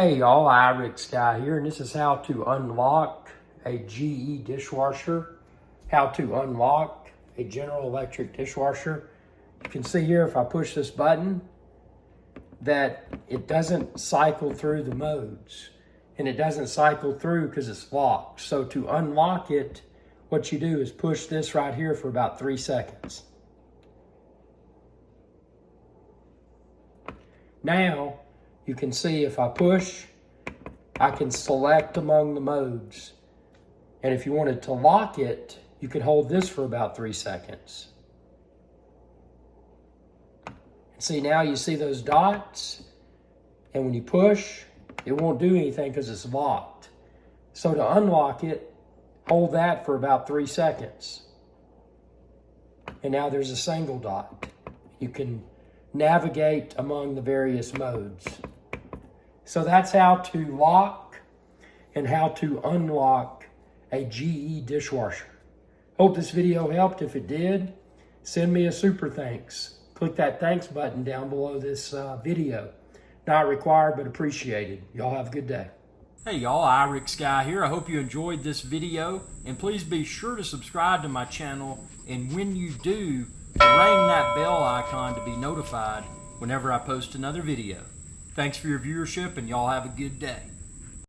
Hey y'all, Irix Guy here, and this is how to unlock a GE dishwasher, how to unlock a General Electric dishwasher. You can see here if I push this button that it doesn't cycle through the modes, and it doesn't cycle through because it's locked. So to unlock it, what you do is push this right here for about 3 seconds. Now, you can see if I push, I can select among the modes. And if you wanted to lock it, you could hold this for about 3 seconds. See, now you see those dots, and when you push, it won't do anything because it's locked. So to unlock it, hold that for about 3 seconds. And now there's a single dot. You can navigate among the various modes. So that's how to lock and how to unlock a GE dishwasher. Hope this video helped. If it did, send me a super thanks. Click that thanks button down below this video. Not required, but appreciated. Y'all have a good day. Hey y'all, Irix Guy here. I hope you enjoyed this video, and please be sure to subscribe to my channel, and when you do, ring that bell icon to be notified whenever I post another video. Thanks for your viewership, and y'all have a good day.